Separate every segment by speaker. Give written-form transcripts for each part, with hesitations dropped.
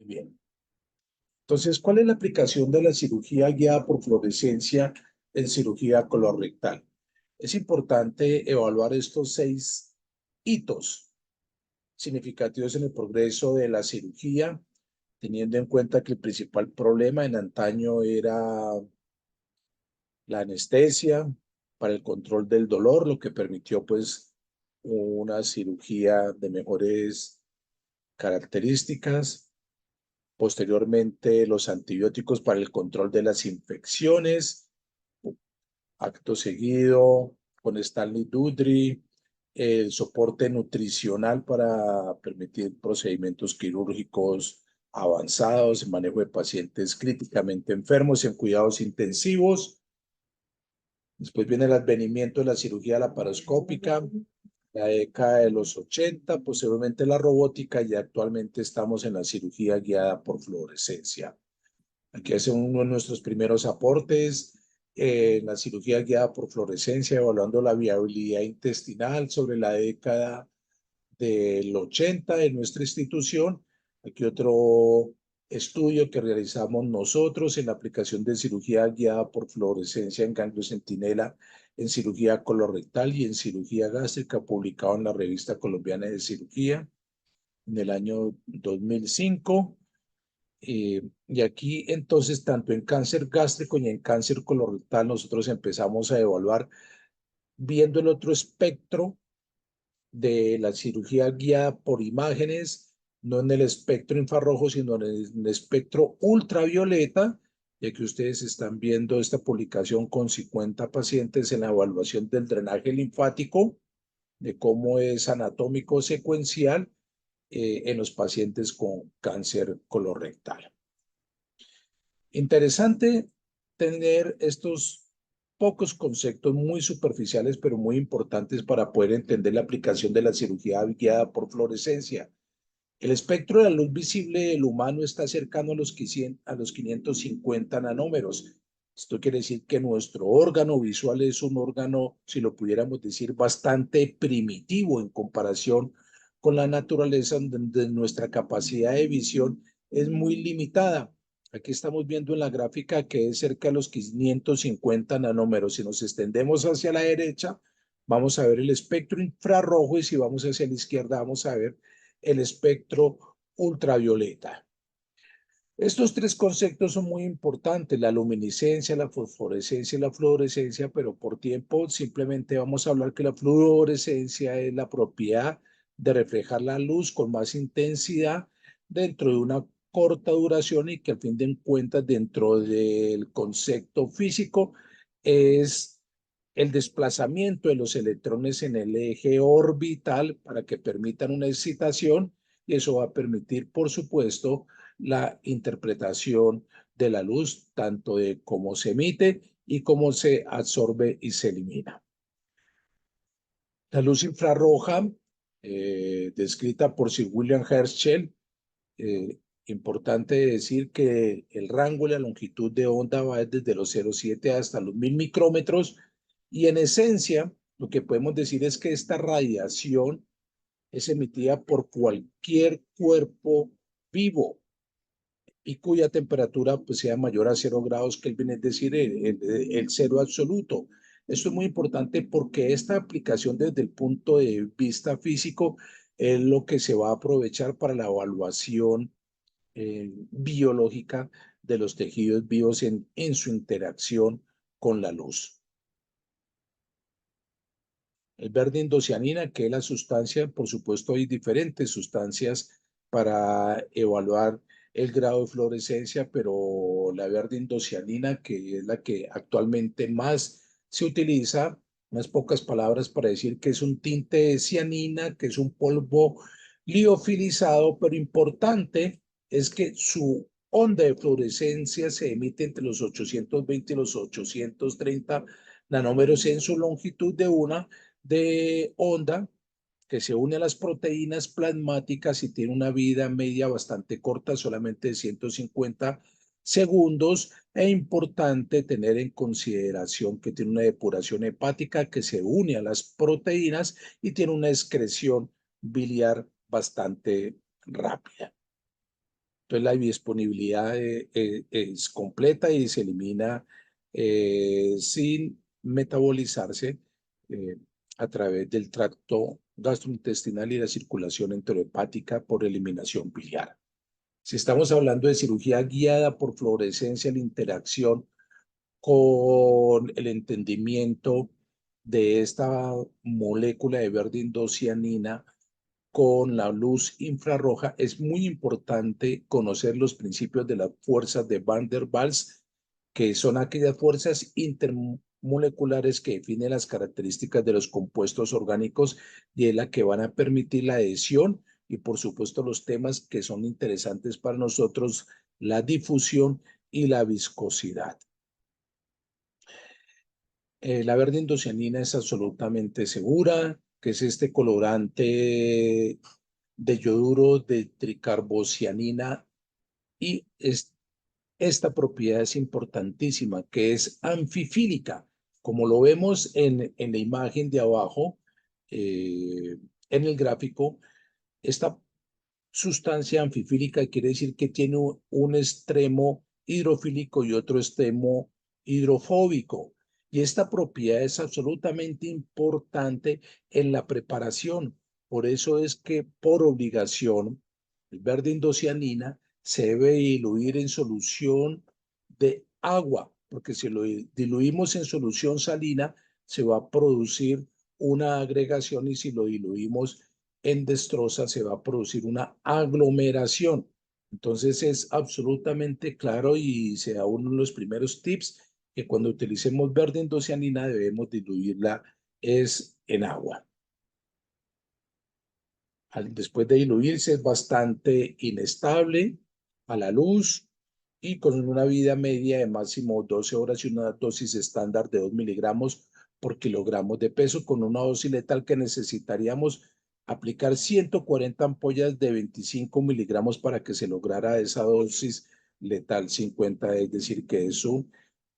Speaker 1: bien. Entonces, ¿cuál es la aplicación de la cirugía guiada por fluorescencia en cirugía colorectal? Es importante evaluar estos 6 hitos significativos en el progreso de la cirugía, teniendo en cuenta que el principal problema en antaño era la anestesia para el control del dolor, lo que permitió pues una cirugía de mejores características. Posteriormente, los antibióticos para el control de las infecciones. Acto seguido, con Stanley Dudry, el soporte nutricional para permitir procedimientos quirúrgicos avanzados, el manejo de pacientes críticamente enfermos en cuidados intensivos. Después viene el advenimiento de la cirugía laparoscópica, la década de los 80, posteriormente la robótica y actualmente estamos en la cirugía guiada por fluorescencia. Aquí es uno de nuestros primeros aportes en la cirugía guiada por fluorescencia, evaluando la viabilidad intestinal sobre la década del 80 en nuestra institución. Aquí otro estudio que realizamos nosotros en la aplicación de cirugía guiada por fluorescencia en ganglio centinela en cirugía colorectal y en cirugía gástrica, publicado en la Revista Colombiana de Cirugía en el año 2005. Y aquí entonces, tanto en cáncer gástrico y en cáncer colorectal, nosotros empezamos a evaluar viendo el otro espectro de la cirugía guiada por imágenes, no en el espectro infrarrojo, sino en el espectro ultravioleta, ya que ustedes están viendo esta publicación con 50 pacientes en la evaluación del drenaje linfático, de cómo es anatómico secuencial en los pacientes con cáncer colorectal. Interesante tener estos pocos conceptos muy superficiales, pero muy importantes para poder entender la aplicación de la cirugía guiada por fluorescencia. El espectro de la luz visible del humano está cercano a los 550 nanómetros. Esto quiere decir que nuestro órgano visual es un órgano, si lo pudiéramos decir, bastante primitivo en comparación con la naturaleza, donde nuestra capacidad de visión es muy limitada. Aquí estamos viendo en la gráfica que es cerca de los 550 nanómetros. Si nos extendemos hacia la derecha, vamos a ver el espectro infrarrojo y si vamos hacia la izquierda, vamos a ver el espectro ultravioleta. Estos 3 conceptos son muy importantes, la luminiscencia, la fosforescencia y la fluorescencia, pero por tiempo simplemente vamos a hablar que la fluorescencia es la propiedad de reflejar la luz con más intensidad dentro de una corta duración y que al fin de cuentas dentro del concepto físico es el desplazamiento de los electrones en el eje orbital para que permitan una excitación y eso va a permitir, por supuesto, la interpretación de la luz, tanto de cómo se emite y cómo se absorbe y se elimina. La luz infrarroja, descrita por Sir William Herschel, importante decir que el rango y la longitud de onda va desde los 0,7 hasta los 1000 micrómetros y en esencia lo que podemos decir es que esta radiación es emitida por cualquier cuerpo vivo y cuya temperatura pues, sea mayor a 0 grados Kelvin, es decir, el cero absoluto. Esto es muy importante porque esta aplicación desde el punto de vista físico es lo que se va a aprovechar para la evaluación biológica de los tejidos vivos en su interacción con la luz. El verde indocianina, que es la sustancia, por supuesto hay diferentes sustancias para evaluar el grado de fluorescencia, pero la verde indocianina, que es la que actualmente más se utiliza, unas pocas palabras para decir que es un tinte de cianina, que es un polvo liofilizado, pero importante es que su onda de fluorescencia se emite entre los 820 y los 830 nanómetros en su longitud de una de onda que se une a las proteínas plasmáticas y tiene una vida media bastante corta, solamente de 150 segundos. Es importante tener en consideración que tiene una depuración hepática que se une a las proteínas y tiene una excreción biliar bastante rápida. Entonces la biodisponibilidad es completa y se elimina sin metabolizarse eh, a través del tracto gastrointestinal y la circulación enterohepática por eliminación biliar. Si estamos hablando de cirugía guiada por fluorescencia, la interacción con el entendimiento de esta molécula de verde indocianina con la luz infrarroja, es muy importante conocer los principios de las fuerzas de Van der Waals, que son aquellas fuerzas intermoleculares que definen las características de los compuestos orgánicos y es la que van a permitir la adhesión y por supuesto los temas que son interesantes para nosotros, la difusión y la viscosidad. La verde indocianina es absolutamente segura, que es este colorante de yoduro de tricarbocianina y esta propiedad es importantísima, que es anfifílica, como lo vemos en la imagen de abajo, en el gráfico. Esta sustancia anfifílica quiere decir que tiene un extremo hidrofílico y otro extremo hidrofóbico. Y esta propiedad es absolutamente importante en la preparación. Por eso es que por obligación el verde indocianina se debe diluir en solución de agua, porque si lo diluimos en solución salina se va a producir una agregación y si lo diluimos en destroza se va a producir una aglomeración. Entonces es absolutamente claro y se da uno de los primeros tips que cuando utilicemos verde indocianina debemos diluirla es en agua. Después de diluirse es bastante inestable a la luz y con una vida media de máximo 12 horas y una dosis estándar de 2 miligramos por kilogramos de peso con una dosis letal que necesitaríamos aplicar 140 ampollas de 25 miligramos para que se lograra esa dosis letal 50, es decir, que es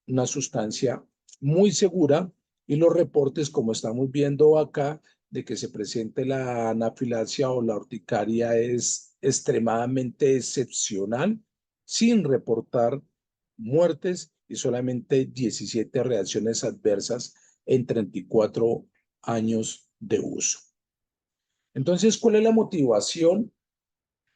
Speaker 1: una sustancia muy segura y los reportes, como estamos viendo acá, de que se presente la anafilaxia o la urticaria es extremadamente excepcional, sin reportar muertes y solamente 17 reacciones adversas en 34 años de uso. Entonces, ¿cuál es la motivación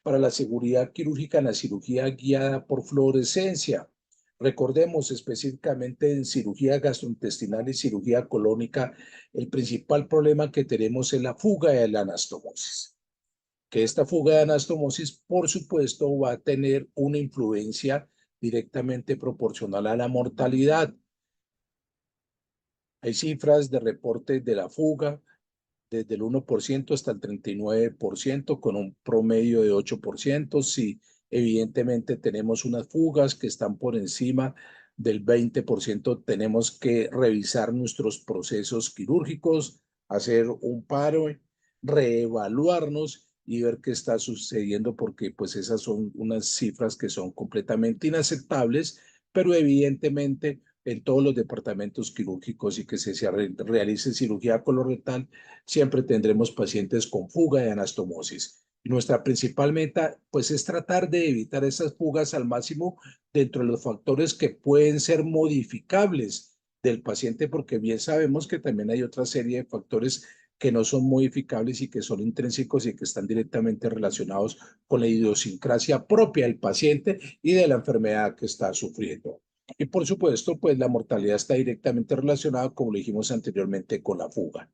Speaker 1: para la seguridad quirúrgica en la cirugía guiada por fluorescencia? Recordemos específicamente en cirugía gastrointestinal y cirugía colónica, el principal problema que tenemos es la fuga de la anastomosis. Que esta fuga de anastomosis, por supuesto, va a tener una influencia directamente proporcional a la mortalidad. Hay cifras de reportes de la fuga desde el 1% hasta el 39%, con un promedio de 8%. Si evidentemente tenemos unas fugas que están por encima del 20%, tenemos que revisar nuestros procesos quirúrgicos, hacer un paro, reevaluarnos y ver qué está sucediendo, porque pues esas son unas cifras que son completamente inaceptables, pero evidentemente en todos los departamentos quirúrgicos y que se realice cirugía colorectal, siempre tendremos pacientes con fuga de anastomosis. Y nuestra principal meta, pues, es tratar de evitar esas fugas al máximo dentro de los factores que pueden ser modificables del paciente, porque bien sabemos que también hay otra serie de factores que no son modificables y que son intrínsecos y que están directamente relacionados con la idiosincrasia propia del paciente y de la enfermedad que está sufriendo. Y por supuesto, pues la mortalidad está directamente relacionada, como lo dijimos anteriormente, con la fuga.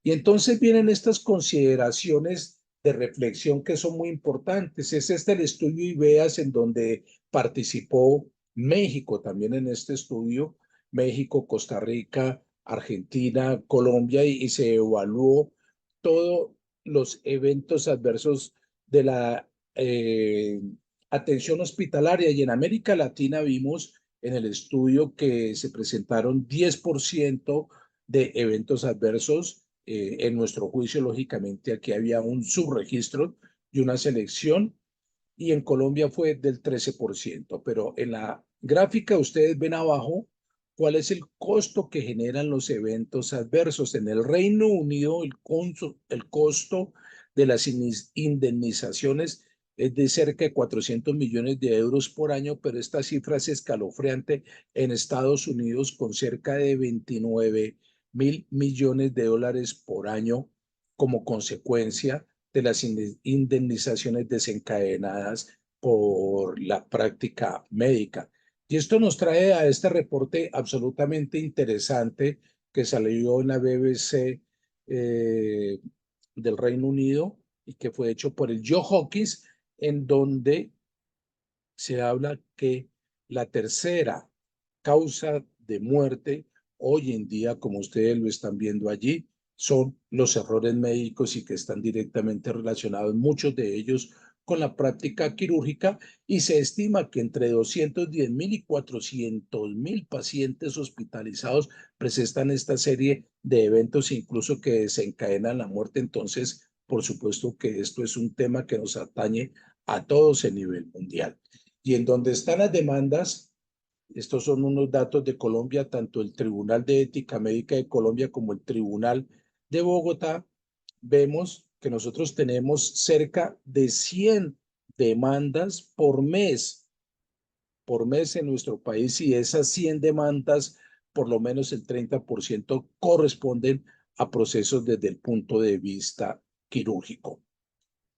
Speaker 1: Y entonces vienen estas consideraciones de reflexión que son muy importantes. Es este el estudio IVEAS en donde participó México también en este estudio, México, Costa Rica, Argentina, Colombia, y se evaluó todos los eventos adversos de la atención hospitalaria. Y en América Latina vimos en el estudio que se presentaron 10% de eventos adversos. En nuestro juicio, lógicamente, aquí había un subregistro y una selección, y en Colombia fue del 13%. Pero en la gráfica ustedes ven abajo cuál es el costo que generan los eventos adversos. En el Reino Unido, el costo de las indemnizaciones es de cerca de 400 millones de euros por año, pero esta cifra es escalofriante en Estados Unidos con cerca de 29.000 millones de dólares por año como consecuencia de las indemnizaciones desencadenadas por la práctica médica. Y esto nos trae a este reporte absolutamente interesante que salió en la BBC del Reino Unido y que fue hecho por el Joe Hawkins, en donde se habla que la tercera causa de muerte hoy en día, como ustedes lo están viendo allí, son los errores médicos y que están directamente relacionados, muchos de ellos, con la práctica quirúrgica, y se estima que entre 210.000 y 400.000 pacientes hospitalizados presentan esta serie de eventos, incluso que desencadenan la muerte. Entonces, por supuesto que esto es un tema que nos atañe a todos a nivel mundial. Y en donde están las demandas, estos son unos datos de Colombia, tanto el Tribunal de Ética Médica de Colombia como el Tribunal de Bogotá, vemos que nosotros tenemos cerca de 100 demandas por mes en nuestro país, y esas 100 demandas, por lo menos el 30% corresponden a procesos desde el punto de vista quirúrgico.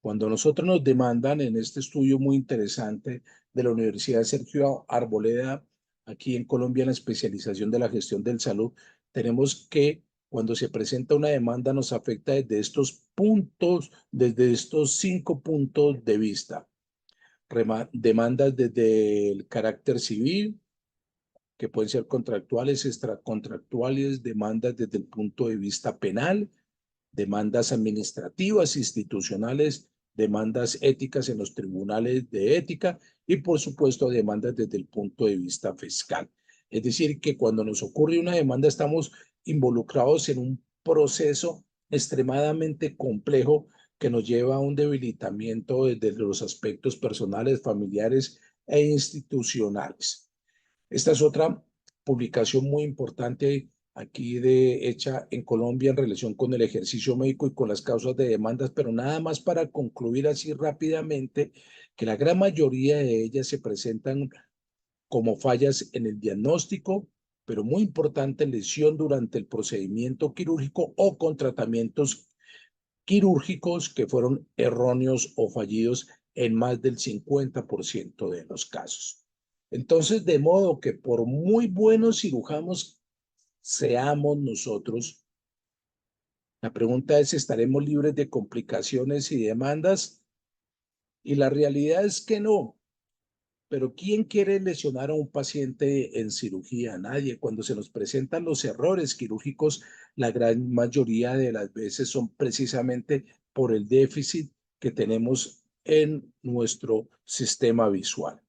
Speaker 1: Cuando nosotros nos demandan en este estudio muy interesante de la Universidad Sergio Arboleda, aquí en Colombia, en la especialización de la gestión del salud, tenemos que cuando se presenta una demanda nos afecta desde estos puntos, desde estos 5 puntos de vista. Demandas desde el carácter civil, que pueden ser contractuales, extracontractuales, demandas desde el punto de vista penal, demandas administrativas, institucionales, demandas éticas en los tribunales de ética y, por supuesto, demandas desde el punto de vista fiscal. Es decir, que cuando nos ocurre una demanda estamos involucrados en un proceso extremadamente complejo que nos lleva a un debilitamiento desde los aspectos personales, familiares e institucionales. Esta es otra publicación muy importante aquí hecha en Colombia en relación con el ejercicio médico y con las causas de demandas, pero nada más para concluir así rápidamente que la gran mayoría de ellas se presentan como fallas en el diagnóstico, pero muy importante, lesión durante el procedimiento quirúrgico o con tratamientos quirúrgicos que fueron erróneos o fallidos en más del 50% de los casos. Entonces, de modo que por muy buenos cirujanos seamos nosotros, la pregunta es, ¿estaremos libres de complicaciones y demandas? Y la realidad es que no. Pero ¿quién quiere lesionar a un paciente en cirugía? Nadie. Cuando se nos presentan los errores quirúrgicos, la gran mayoría de las veces son precisamente por el déficit que tenemos en nuestro sistema visual.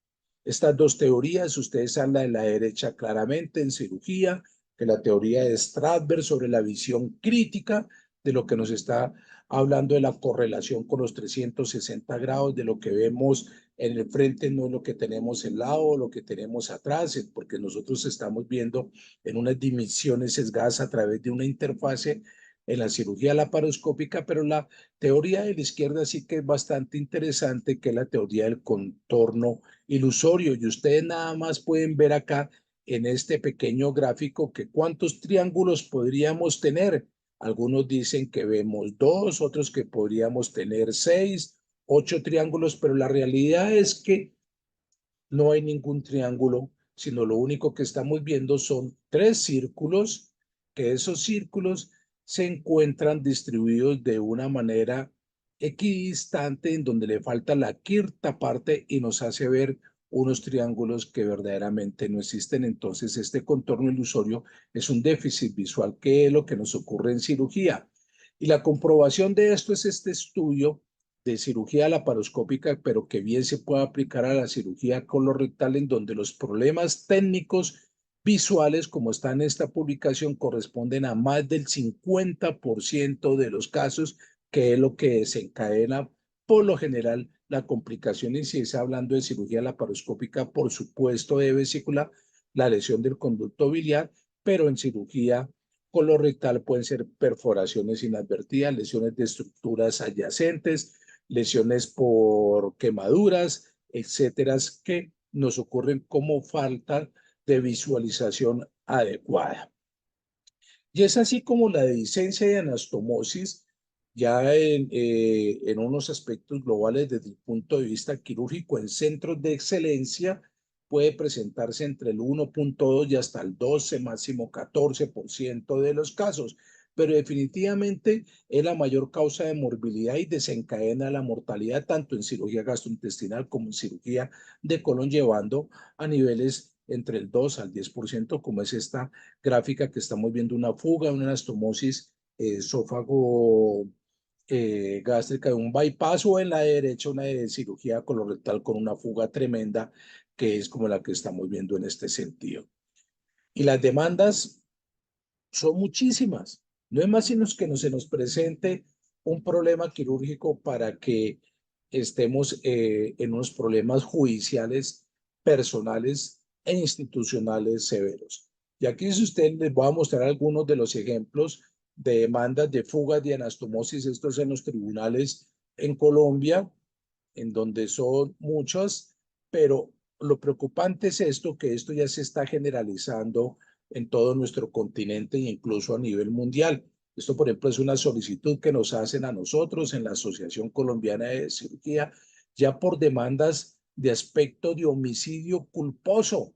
Speaker 1: Estas dos teorías, ustedes hablan de la derecha claramente en cirugía, que la teoría de Stradberg sobre la visión crítica, de lo que nos está hablando de la correlación con los 360 grados, de lo que vemos en el frente no es lo que tenemos al lado, lo que tenemos atrás, porque nosotros estamos viendo en unas dimensiones sesgadas a través de una interfase en la cirugía laparoscópica, pero la teoría de la izquierda sí que es bastante interesante, que es la teoría del contorno ilusorio. Y ustedes nada más pueden ver acá en este pequeño gráfico que cuántos triángulos podríamos tener. Algunos dicen que vemos 2, otros que podríamos tener 6, 8 triángulos, pero la realidad es que no hay ningún triángulo, sino lo único que estamos viendo son 3 círculos, que esos círculos se encuentran distribuidos de una manera equidistante, en donde le falta la quinta parte y nos hace ver unos triángulos que verdaderamente no existen. Entonces, este contorno ilusorio es un déficit visual, que es lo que nos ocurre en cirugía. Y la comprobación de esto es este estudio de cirugía laparoscópica, pero que bien se puede aplicar a la cirugía colorectal, en donde los problemas técnicos visuales, como está en esta publicación, corresponden a más del 50% de los casos, que es lo que desencadena por lo general la complicación. Y si está hablando de cirugía laparoscópica, por supuesto de vesícula, la lesión del conducto biliar, pero en cirugía colorectal pueden ser perforaciones inadvertidas, lesiones de estructuras adyacentes, lesiones por quemaduras, etcétera, que nos ocurren como falta de visualización adecuada. Y es así como la dehiscencia y anastomosis, ya en unos aspectos globales desde el punto de vista quirúrgico en centros de excelencia, puede presentarse entre el 1,2 y hasta el 12, máximo 14% de los casos, pero definitivamente es la mayor causa de morbilidad y desencadena la mortalidad tanto en cirugía gastrointestinal como en cirugía de colon, llevando a niveles entre el 2 al 10%, como es esta gráfica que estamos viendo, una fuga, una anastomosis esófago gástrica de un bypass, o en la derecha una de cirugía colorectal con una fuga tremenda, que es como la que estamos viendo en este sentido. Y las demandas son muchísimas. No es más sino que no se nos presente un problema quirúrgico para que estemos en unos problemas judiciales, personales e institucionales severos. Y aquí, si usted les voy a mostrar algunos de los ejemplos de demandas de fugas de anastomosis, estos en los tribunales en Colombia, en donde son muchas, pero lo preocupante es esto, que esto ya se está generalizando en todo nuestro continente e incluso a nivel mundial. Esto, por ejemplo, es una solicitud que nos hacen a nosotros en la Asociación Colombiana de Cirugía, ya por demandas de aspecto de homicidio culposo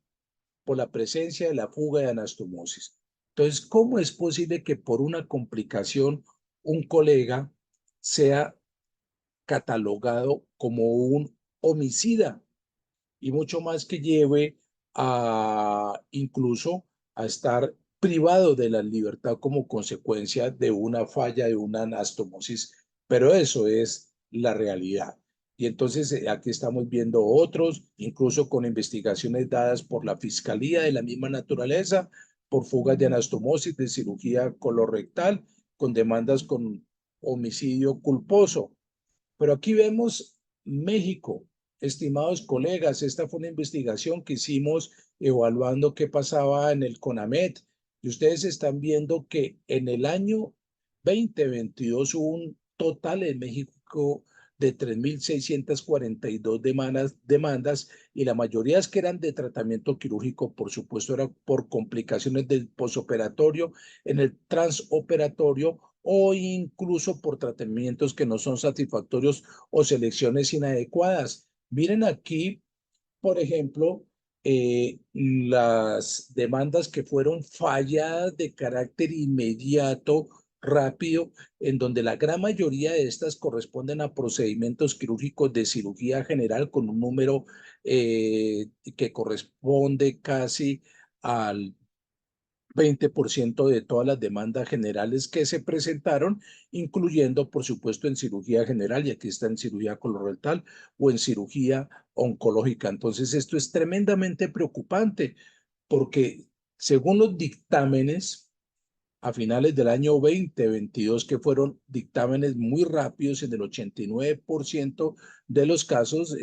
Speaker 1: por la presencia de la fuga de anastomosis. Entonces, ¿cómo es posible que por una complicación un colega sea catalogado como un homicida, y mucho más, que lleve a incluso a estar privado de la libertad como consecuencia de una falla de una anastomosis? Pero eso es la realidad. Y entonces aquí estamos viendo otros, incluso con investigaciones dadas por la Fiscalía de la misma naturaleza, por fugas de anastomosis, de cirugía colorectal, con demandas con homicidio culposo. Pero aquí vemos México, estimados colegas. Esta fue una investigación que hicimos evaluando qué pasaba en el CONAMED. Y ustedes están viendo que en el año 2022 hubo un total en México de 3.642 demandas, y la mayoría es que eran de tratamiento quirúrgico. Por supuesto, era por complicaciones del posoperatorio, en el transoperatorio, o incluso por tratamientos que no son satisfactorios o selecciones inadecuadas. Miren aquí, por ejemplo, las demandas que fueron falladas de carácter inmediato, rápido, en donde la gran mayoría de estas corresponden a procedimientos quirúrgicos de cirugía general con un número que corresponde casi al 20% de todas las demandas generales que se presentaron, incluyendo, por supuesto, en cirugía general, y aquí está en cirugía colorectal o en cirugía oncológica. Entonces, esto es tremendamente preocupante porque, según los dictámenes a finales del año 2022, que fueron dictámenes muy rápidos en el 89% de los casos,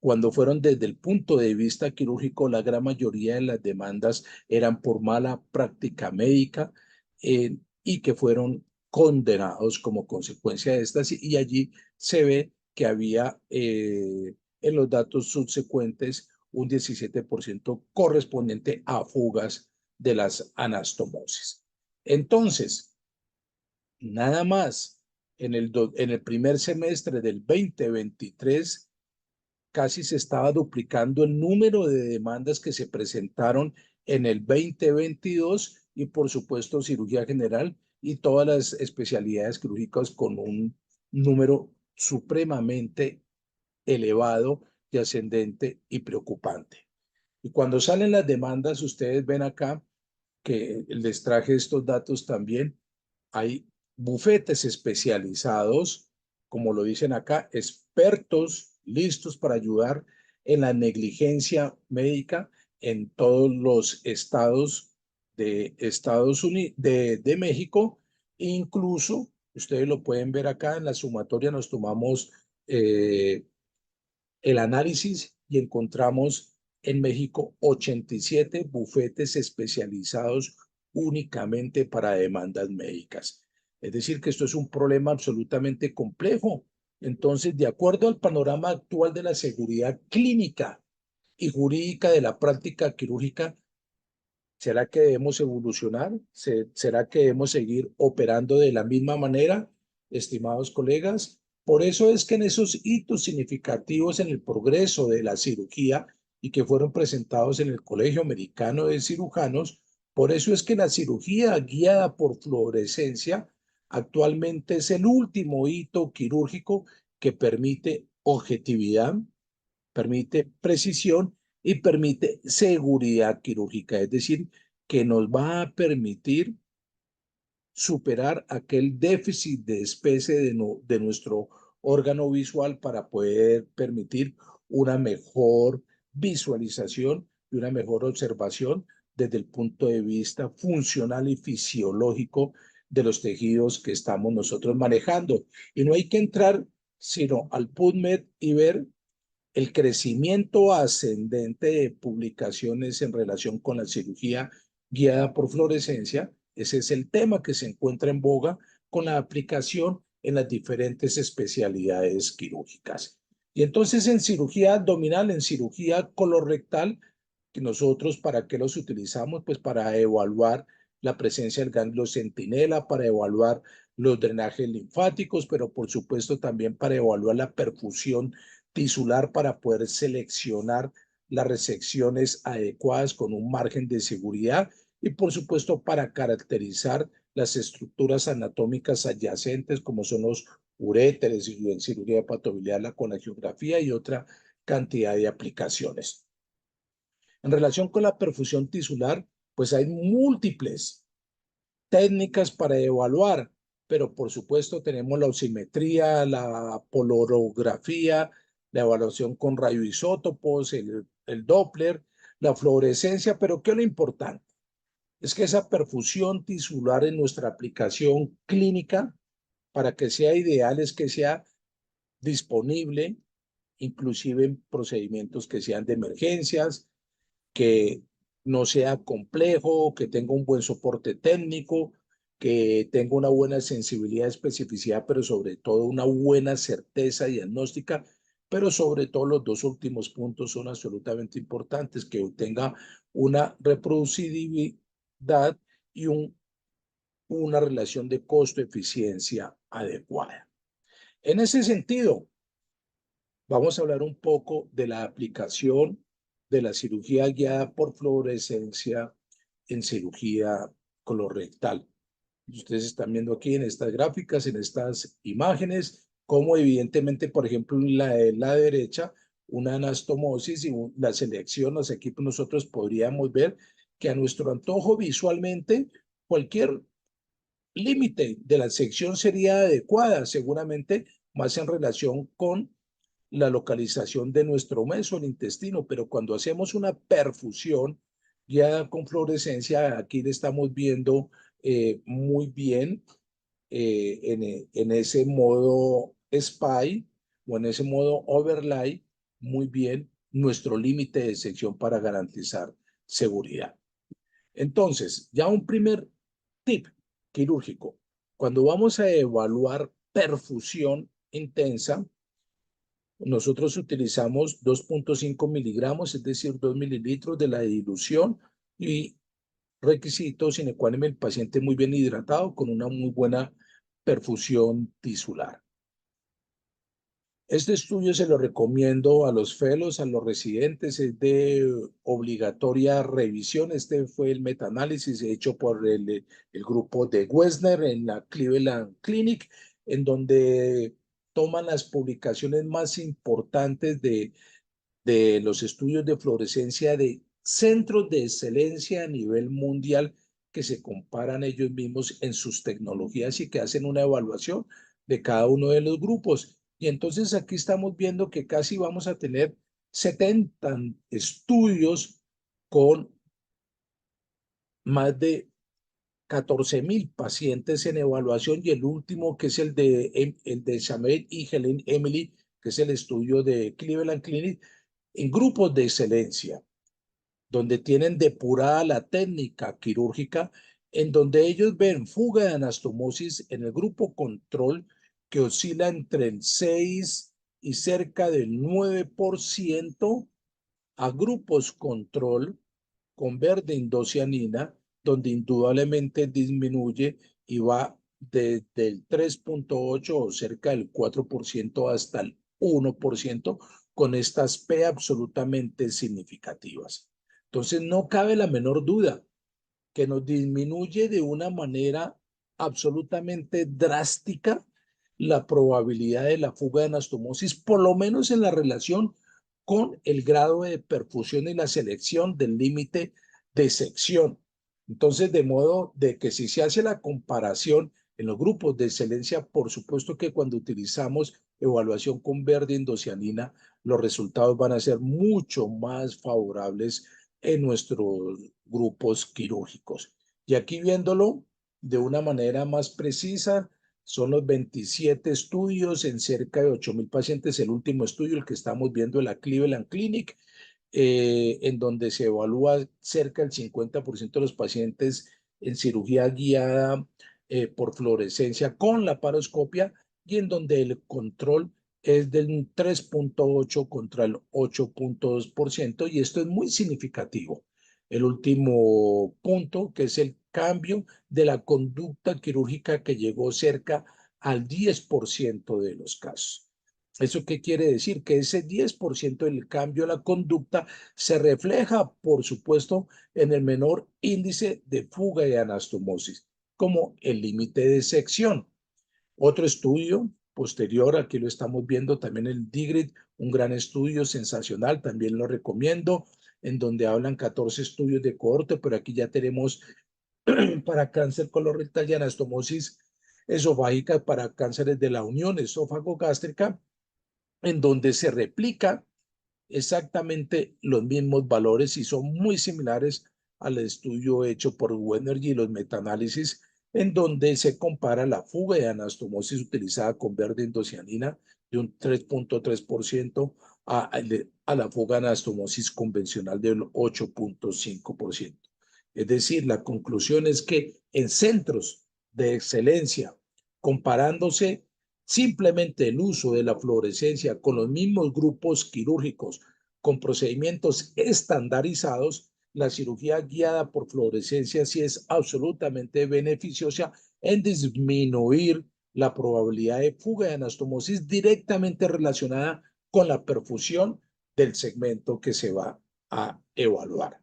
Speaker 1: cuando fueron desde el punto de vista quirúrgico, la gran mayoría de las demandas eran por mala práctica médica, y que fueron condenados como consecuencia de estas. Y allí se ve que había en los datos subsecuentes un 17% correspondiente a fugas de las anastomosis. Entonces, nada más en el primer semestre del 2023, casi se estaba duplicando el número de demandas que se presentaron en el 2022, y por supuesto cirugía general y todas las especialidades quirúrgicas con un número supremamente elevado y ascendente y preocupante. Y cuando salen las demandas, ustedes ven acá que les traje estos datos también. Hay bufetes especializados, como lo dicen acá, expertos listos para ayudar en la negligencia médica en todos los estados de Estados Unidos, de México. Incluso, ustedes lo pueden ver acá en la sumatoria, nos tomamos el análisis y encontramos en México 87 bufetes especializados únicamente para demandas médicas. Es decir, que esto es un problema absolutamente complejo, Entonces, de acuerdo al panorama actual de la seguridad clínica y jurídica de la práctica quirúrgica, ¿será que debemos evolucionar? ¿Será que debemos seguir operando de la misma manera, estimados colegas? Por eso es que en esos hitos significativos en el progreso de la cirugía y que fueron presentados en el Colegio Americano de Cirujanos, por eso es que la cirugía guiada por fluorescencia actualmente es el último hito quirúrgico que permite objetividad, permite precisión y permite seguridad quirúrgica, es decir, que nos va a permitir superar aquel déficit de especie de nuestro órgano visual para poder permitir una mejor visualización y una mejor observación desde el punto de vista funcional y fisiológico de los tejidos que estamos nosotros manejando. Y no hay que entrar sino al PubMed y ver el crecimiento ascendente de publicaciones en relación con la cirugía guiada por fluorescencia. Ese es el tema que se encuentra en boga con la aplicación en las diferentes especialidades quirúrgicas. Y entonces en cirugía abdominal, en cirugía colorectal, que nosotros para qué los utilizamos? Pues para evaluar la presencia del ganglio centinela, para evaluar los drenajes linfáticos, pero por supuesto también para evaluar la perfusión tisular para poder seleccionar las resecciones adecuadas con un margen de seguridad y por supuesto para caracterizar las estructuras anatómicas adyacentes como son los uréteres y en cirugía hepatobiliar la conagiografía y otra cantidad de aplicaciones. En relación con la perfusión tisular, pues hay múltiples técnicas para evaluar, pero por supuesto tenemos la oximetría, la polorografía, la evaluación con radioisótopos, el Doppler, la fluorescencia, pero ¿qué es lo importante? Es que esa perfusión tisular en nuestra aplicación clínica, para que sea ideal, es que sea disponible, inclusive en procedimientos que sean de emergencias, que no sea complejo, que tenga un buen soporte técnico, que tenga una buena sensibilidad, especificidad, pero sobre todo una buena certeza diagnóstica, pero sobre todo los dos últimos puntos son absolutamente importantes, que tenga una reproducibilidad y una relación de costo-eficiencia adecuada. En ese sentido, vamos a hablar un poco de la aplicación de la cirugía guiada por fluorescencia en cirugía colorectal. Ustedes están viendo aquí en estas gráficas, en estas imágenes, cómo evidentemente, por ejemplo, en la de la derecha, una anastomosis y la selección, los equipos, nosotros podríamos ver que a nuestro antojo visualmente cualquier límite de la sección sería adecuada, seguramente más en relación con la localización de nuestro meso, el intestino, pero cuando hacemos una perfusión ya con fluorescencia, aquí le estamos viendo muy bien en ese modo SPY o en ese modo overlay, muy bien nuestro límite de sección para garantizar seguridad. Entonces, ya un primer tip quirúrgico. Cuando vamos a evaluar perfusión intensa, nosotros utilizamos 2.5 miligramos, es decir, 2 mililitros de la dilución y requisito sine qua non el paciente muy bien hidratado con una muy buena perfusión tisular. Este estudio se lo recomiendo a los fellows, a los residentes, es de obligatoria revisión. Este fue el metaanálisis hecho por el grupo de Wessner en la Cleveland Clinic, en donde toman las publicaciones más importantes de los estudios de fluorescencia de centros de excelencia a nivel mundial que se comparan ellos mismos en sus tecnologías y que hacen una evaluación de cada uno de los grupos. Y entonces aquí estamos viendo que casi vamos a tener 70 estudios con más de 14.000 pacientes en evaluación y el último que es el de Shamed y Helen Emily, que es el estudio de Cleveland Clinic, en grupos de excelencia, donde tienen depurada la técnica quirúrgica, en donde ellos ven fuga de anastomosis en el grupo control que oscila entre el 6 y cerca del 9% a grupos control con verde indocianina, donde indudablemente disminuye y va desde el 3,8 o cerca del 4% hasta el 1% con estas P absolutamente significativas. Entonces, no cabe la menor duda que nos disminuye de una manera absolutamente drástica la probabilidad de la fuga de anastomosis, por lo menos en la relación con el grado de perfusión y la selección del límite de sección. Entonces, de modo de que si se hace la comparación en los grupos de excelencia, por supuesto que cuando utilizamos evaluación con verde indocianina, los resultados van a ser mucho más favorables en nuestros grupos quirúrgicos. Y aquí viéndolo de una manera más precisa, son los 27 estudios en cerca de 8,000 pacientes. El último estudio, el que estamos viendo en la Cleveland Clinic, en donde se evalúa cerca del 50% de los pacientes en cirugía guiada por fluorescencia con la laparoscopia y en donde el control es del 3,8 contra el 8,2% y esto es muy significativo. El último punto, que es el cambio de la conducta quirúrgica que llegó cerca al 10% de los casos. ¿Eso qué quiere decir? Que ese 10% del cambio de la conducta se refleja, por supuesto, en el menor índice de fuga y anastomosis, como el límite de sección. Otro estudio posterior, aquí lo estamos viendo también el DIGRID, un gran estudio sensacional, también lo recomiendo, en donde hablan 14 estudios de cohorte, pero aquí ya tenemos para cáncer colorectal y anastomosis esofágica para cánceres de la unión esófago-gástrica, en donde se replica exactamente los mismos valores y son muy similares al estudio hecho por Wenergy y los metaanálisis, en donde se compara la fuga de anastomosis utilizada con verde indocianina de un 3,3% a la fuga de anastomosis convencional del 8,5%. Es decir, la conclusión es que en centros de excelencia, comparándose simplemente el uso de la fluorescencia con los mismos grupos quirúrgicos, con procedimientos estandarizados, la cirugía guiada por fluorescencia sí es absolutamente beneficiosa en disminuir la probabilidad de fuga de anastomosis directamente relacionada con la perfusión del segmento que se va a evaluar.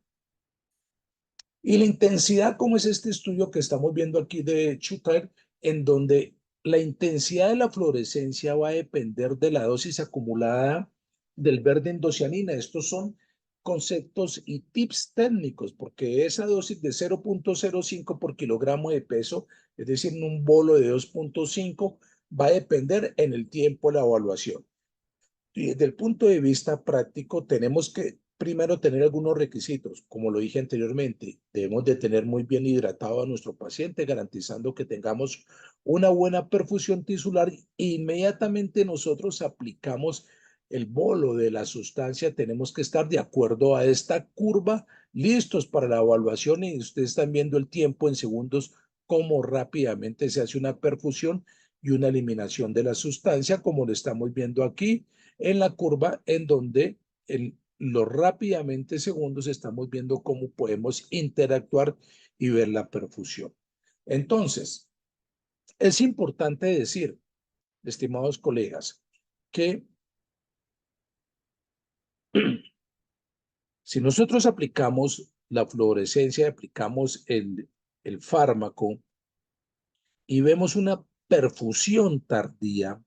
Speaker 1: Y la intensidad, como es este estudio que estamos viendo aquí de Schutter, en donde la intensidad de la fluorescencia va a depender de la dosis acumulada del verde indocianina. Estos son conceptos y tips técnicos, porque esa dosis de 0,05 por kilogramo de peso, es decir, en un bolo de 2,5, va a depender en el tiempo de la evaluación. Y desde el punto de vista práctico, tenemos que primero tener algunos requisitos. Como lo dije anteriormente, debemos de tener muy bien hidratado a nuestro paciente, garantizando que tengamos una buena perfusión tisular. Inmediatamente nosotros aplicamos el bolo de la sustancia, tenemos que estar de acuerdo a esta curva, listos para la evaluación y ustedes están viendo el tiempo en segundos, cómo rápidamente se hace una perfusión y una eliminación de la sustancia, como lo estamos viendo aquí en la curva, en donde en los rápidamente segundos estamos viendo cómo podemos interactuar y ver la perfusión. Entonces, es importante decir, estimados colegas, que si nosotros aplicamos la fluorescencia, aplicamos el fármaco y vemos una perfusión tardía,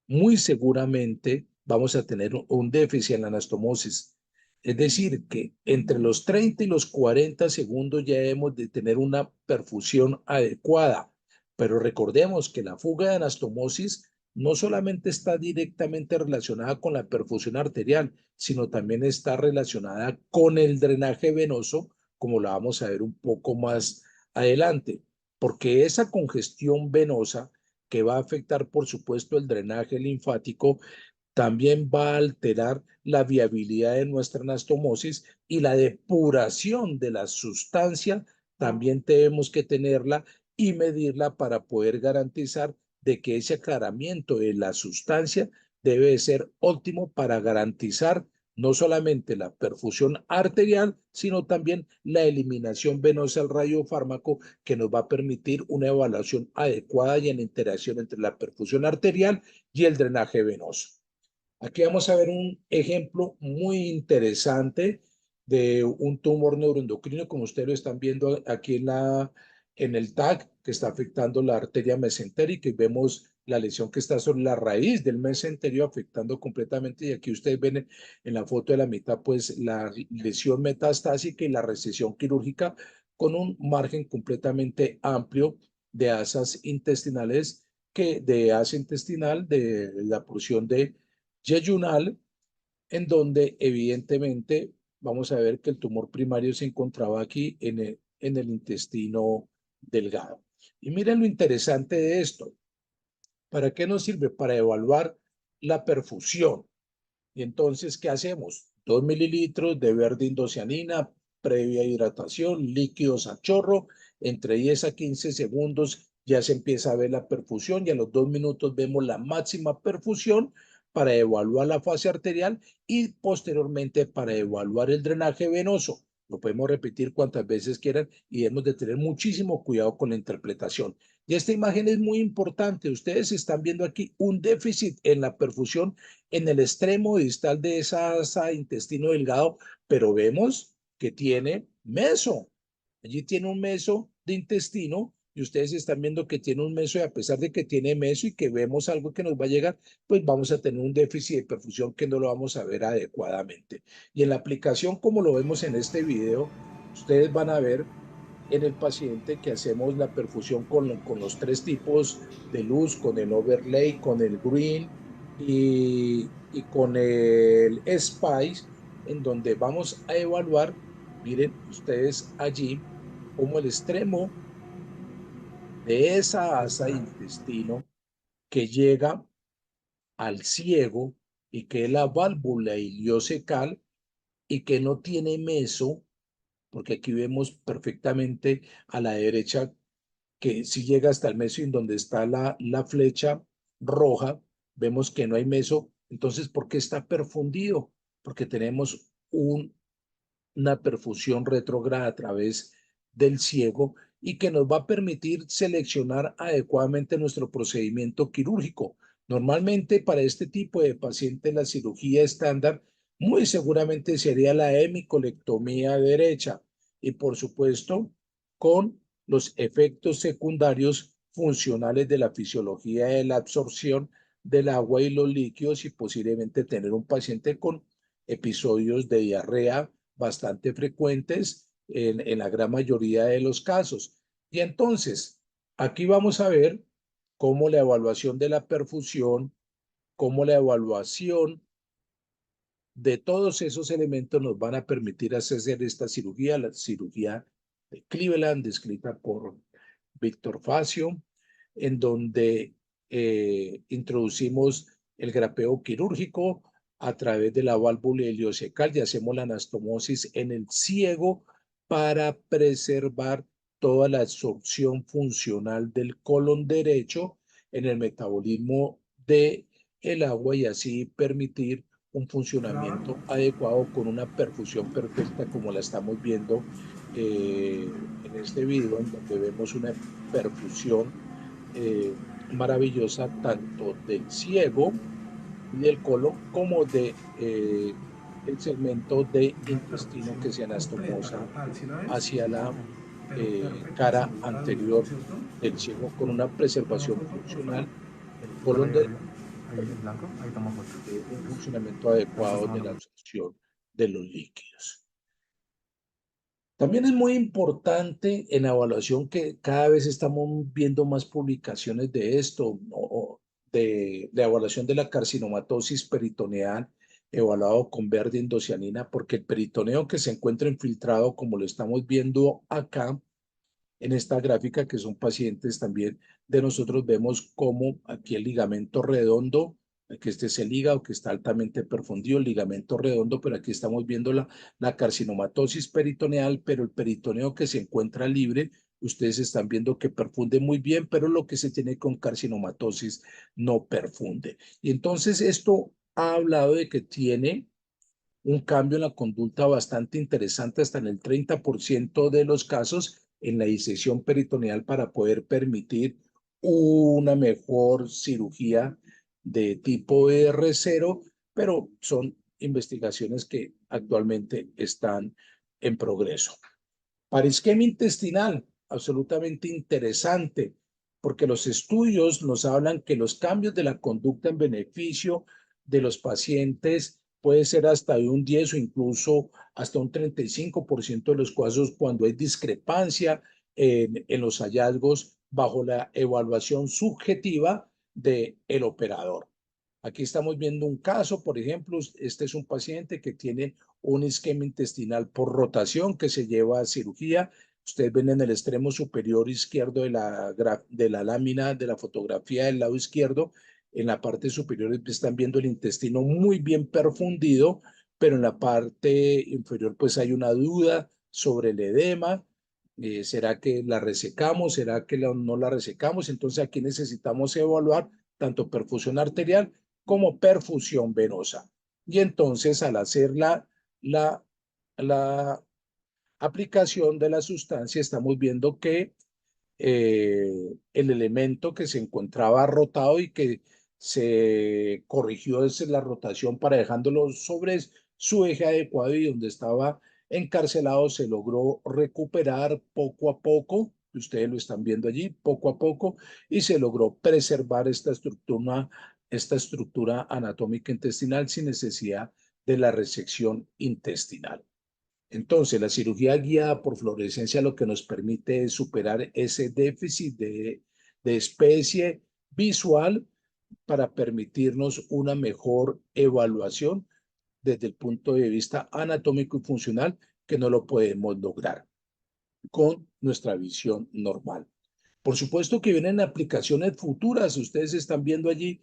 Speaker 1: muy seguramente vamos a tener un déficit en la anastomosis. Es decir, que entre los 30 y los 40 segundos ya hemos de tener una perfusión adecuada. Pero recordemos que la fuga de anastomosis no solamente está directamente relacionada con la perfusión arterial, sino también está relacionada con el drenaje venoso, como lo vamos a ver un poco más adelante, porque esa congestión venosa que va a afectar, por supuesto, el drenaje linfático, también va a alterar la viabilidad de nuestra anastomosis y la depuración de la sustancia, también tenemos que tenerla y medirla para poder garantizar de que ese aclaramiento de la sustancia debe ser óptimo para garantizar no solamente la perfusión arterial, sino también la eliminación venosa del radiofármaco que nos va a permitir una evaluación adecuada y en interacción entre la perfusión arterial y el drenaje venoso. Aquí vamos a ver un ejemplo muy interesante de un tumor neuroendocrino, como ustedes lo están viendo aquí en el TAC, que está afectando la arteria mesentérica y vemos la lesión que está sobre la raíz del mesenterio afectando completamente. Y aquí ustedes ven en la foto de la mitad, pues la lesión metastásica y la recesión quirúrgica con un margen completamente amplio de asas intestinales, de asa intestinal, de la porción de yeyunal, en donde evidentemente vamos a ver que el tumor primario se encontraba aquí en el intestino delgado. Y miren lo interesante de esto. ¿Para qué nos sirve? Para evaluar la perfusión. Y entonces, ¿qué hacemos? 2 mililitros de verde indocianina previa hidratación, líquidos a chorro, entre 10 a 15 segundos ya se empieza a ver la perfusión y a los 2 minutos vemos la máxima perfusión para evaluar la fase arterial y posteriormente para evaluar el drenaje venoso. Lo podemos repetir cuantas veces quieran y debemos de tener muchísimo cuidado con la interpretación. Y esta imagen es muy importante. Ustedes están viendo aquí un déficit en la perfusión en el extremo distal de esa asa intestino delgado, pero vemos que tiene meso. Allí tiene un meso de intestino y ustedes están viendo que tiene un meso y a pesar de que tiene meso y que vemos algo que nos va a llegar, pues vamos a tener un déficit de perfusión que no lo vamos a ver adecuadamente. Y en la aplicación, como lo vemos en este video, ustedes van a ver en el paciente que hacemos la perfusión con los 3 tipos de luz, con el overlay, con el green y con el spice, en donde vamos a evaluar, miren ustedes allí, como el extremo de esa asa intestino que llega al ciego y que es la válvula iliocecal y que no tiene meso, porque aquí vemos perfectamente a la derecha que si llega hasta el meso y en donde está la flecha roja, vemos que no hay meso. Entonces, ¿por qué está perfundido? Porque tenemos una perfusión retrógrada a través del ciego y que nos va a permitir seleccionar adecuadamente nuestro procedimiento quirúrgico. Normalmente para este tipo de paciente la cirugía estándar muy seguramente sería la hemicolectomía derecha y por supuesto con los efectos secundarios funcionales de la fisiología de la absorción del agua y los líquidos y posiblemente tener un paciente con episodios de diarrea bastante frecuentes en la gran mayoría de los casos. Y entonces, aquí vamos a ver cómo la evaluación de la perfusión, cómo la evaluación de todos esos elementos nos van a permitir hacer esta cirugía, la cirugía de Cleveland, descrita por Víctor Facio, en donde introducimos el grapeo quirúrgico a través de la válvula iliocecal y hacemos la anastomosis en el ciego para preservar toda la absorción funcional del colon derecho en el metabolismo del agua y así permitir un funcionamiento adecuado con una perfusión perfecta como la estamos viendo en este video, en donde vemos una perfusión maravillosa tanto del ciego y del colon como de el segmento de intestino que se anastomosa
Speaker 2: tal, ¿sí la ves?
Speaker 1: hacia la
Speaker 2: Pero perfecto, así
Speaker 1: cara
Speaker 2: igual la luz,
Speaker 1: anterior
Speaker 2: ¿cierto?
Speaker 1: del ciego con una
Speaker 2: Toma
Speaker 1: preservación
Speaker 2: foto, por favor.
Speaker 1: funcional del
Speaker 2: Por
Speaker 1: colon
Speaker 2: ahí
Speaker 1: del
Speaker 2: arriba, ahí en blanco, ahí toma foto.
Speaker 1: un funcionamiento
Speaker 2: Ahí estás
Speaker 1: adecuado de
Speaker 2: tomando
Speaker 1: la
Speaker 2: foto.
Speaker 1: absorción de los líquidos. También es muy importante en la evaluación que cada vez estamos viendo más publicaciones de esto, de la evaluación de la carcinomatosis peritoneal, evaluado con verde indocianina, porque el peritoneo que se encuentra infiltrado, como lo estamos viendo acá, en esta gráfica, que son pacientes también de nosotros, vemos cómo aquí el ligamento redondo, que este es el hígado que está altamente perfundido, el ligamento redondo, pero aquí estamos viendo la carcinomatosis peritoneal, pero el peritoneo que se encuentra libre ustedes están viendo que perfunde muy bien, pero lo que se tiene con carcinomatosis no perfunde. Y entonces esto ha hablado de que tiene un cambio en la conducta bastante interesante, hasta en el 30% de los casos en la disección peritoneal, para poder permitir una mejor cirugía de tipo R0, pero son investigaciones que actualmente están en progreso. Para isquemia intestinal, absolutamente interesante, porque los estudios nos hablan que los cambios de la conducta en beneficio de los pacientes puede ser hasta de un 10 o incluso hasta un 35% de los casos cuando hay discrepancia en los hallazgos bajo la evaluación subjetiva del operador. Aquí estamos viendo un caso, por ejemplo, este es un paciente que tiene un isquemia intestinal por rotación que se lleva a cirugía. Ustedes ven en el extremo superior izquierdo de la lámina de la fotografía del lado izquierdo, en la parte superior están viendo el intestino muy bien perfundido, pero en la parte inferior pues hay una duda sobre el edema. ¿Será que la resecamos? ¿Será que no la resecamos? Entonces aquí necesitamos evaluar tanto perfusión arterial como perfusión venosa. Y entonces al hacer la aplicación de la sustancia, estamos viendo que el elemento que se encontraba rotado y que se corrigió desde la rotación para dejándolo sobre su eje adecuado, y donde estaba encarcelado se logró recuperar poco a poco. Ustedes lo están viendo allí, poco a poco, y se logró preservar esta estructura anatómica intestinal sin necesidad de la resección intestinal. Entonces, la cirugía guiada por fluorescencia lo que nos permite es superar ese déficit de especie visual para permitirnos una mejor evaluación desde el punto de vista anatómico y funcional, que no lo podemos lograr con nuestra visión normal. Por supuesto que vienen aplicaciones futuras. Ustedes están viendo allí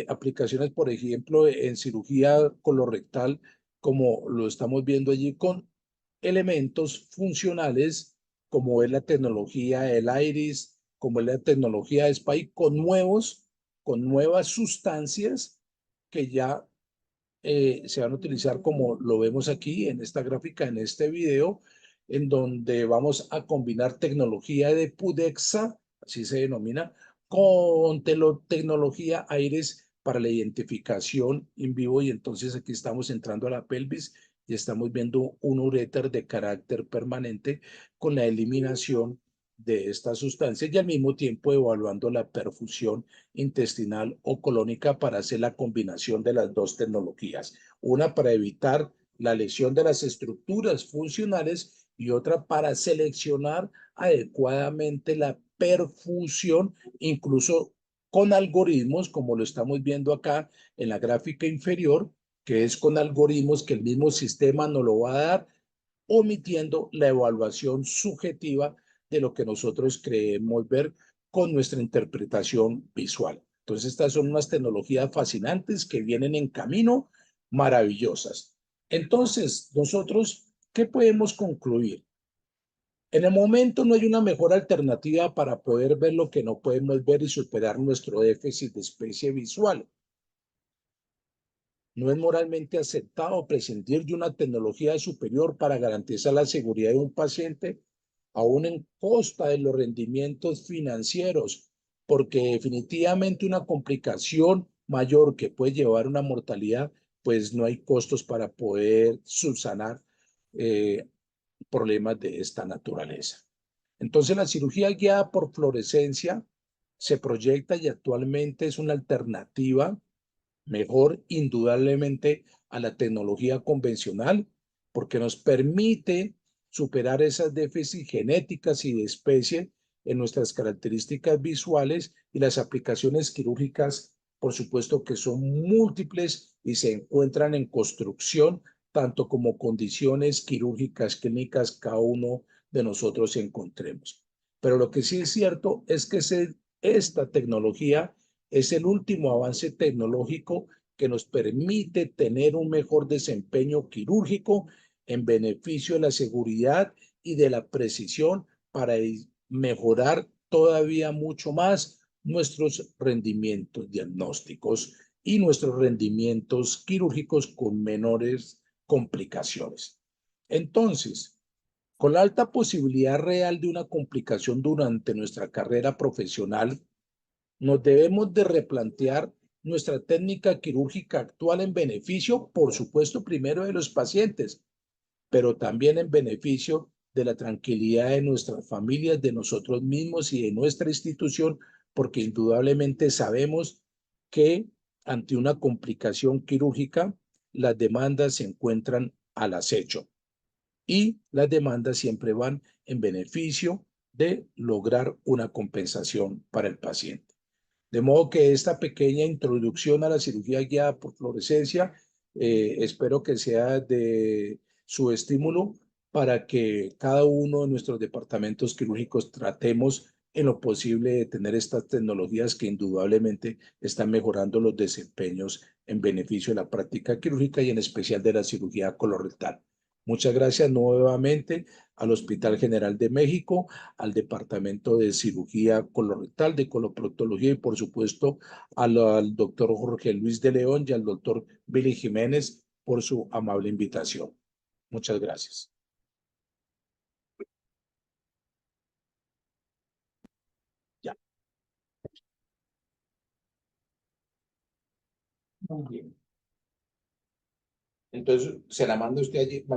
Speaker 1: aplicaciones, por ejemplo, en cirugía colorectal, como lo estamos viendo allí, con elementos funcionales, como es la tecnología el Iris, como es la tecnología SPY, con nuevas sustancias que ya se van a utilizar, como lo vemos aquí en esta gráfica, en este video, en donde vamos a combinar tecnología de Pudexa, así se denomina, con tecnología Iris para la identificación in vivo. Y entonces aquí estamos entrando a la pelvis y estamos viendo un uréter de carácter permanente con la eliminación de esta sustancia, y al mismo tiempo evaluando la perfusión intestinal o colónica para hacer la combinación de las dos tecnologías, una para evitar la lesión de las estructuras funcionales y otra para seleccionar adecuadamente la perfusión, incluso con algoritmos, como lo estamos viendo acá en la gráfica inferior, que es con algoritmos que el mismo sistema nos lo va a dar, omitiendo la evaluación subjetiva de lo que nosotros creemos ver con nuestra interpretación visual. Entonces, estas son unas tecnologías fascinantes que vienen en camino, maravillosas. Entonces, nosotros, ¿qué podemos concluir? En el momento no hay una mejor alternativa para poder ver lo que no podemos ver y superar nuestro déficit de especie visual. No es moralmente aceptado prescindir de una tecnología superior para garantizar la seguridad de un paciente, aún en costa de los rendimientos financieros, porque definitivamente una complicación mayor que puede llevar a una mortalidad, pues no hay costos para poder subsanar eh, problemas de esta naturaleza. Entonces, la cirugía guiada por fluorescencia se proyecta y actualmente es una alternativa mejor, indudablemente, a la tecnología convencional, porque nos permite superar esas déficits genéticas y de especie en nuestras características visuales, y las aplicaciones quirúrgicas, por supuesto, que son múltiples y se encuentran en construcción, tanto como condiciones quirúrgicas clínicas cada uno de nosotros encontremos. Pero lo que sí es cierto es que esta tecnología es el último avance tecnológico que nos permite tener un mejor desempeño quirúrgico en beneficio de la seguridad y de la precisión para mejorar todavía mucho más nuestros rendimientos diagnósticos y nuestros rendimientos quirúrgicos con menores complicaciones. Entonces, con la alta posibilidad real de una complicación durante nuestra carrera profesional, nos debemos de replantear nuestra técnica quirúrgica actual en beneficio, por supuesto, primero de los pacientes, pero también en beneficio de la tranquilidad de nuestras familias, de nosotros mismos y de nuestra institución, porque indudablemente sabemos que ante una complicación quirúrgica, las demandas se encuentran al acecho y las demandas siempre van en beneficio de lograr una compensación para el paciente. De modo que esta pequeña introducción a la cirugía guiada por fluorescencia, espero que sea de su estímulo para que cada uno de nuestros departamentos quirúrgicos tratemos en lo posible de tener estas tecnologías que indudablemente están mejorando los desempeños en beneficio de la práctica quirúrgica y en especial de la cirugía colorectal. Muchas gracias nuevamente al Hospital General de México, al Departamento de Cirugía Colorectal, de Coloproctología y por supuesto al doctor Jorge Luis de León y al doctor Billy Jiménez por su amable invitación. Muchas gracias. Ya. Muy bien. Entonces, se la manda usted allí.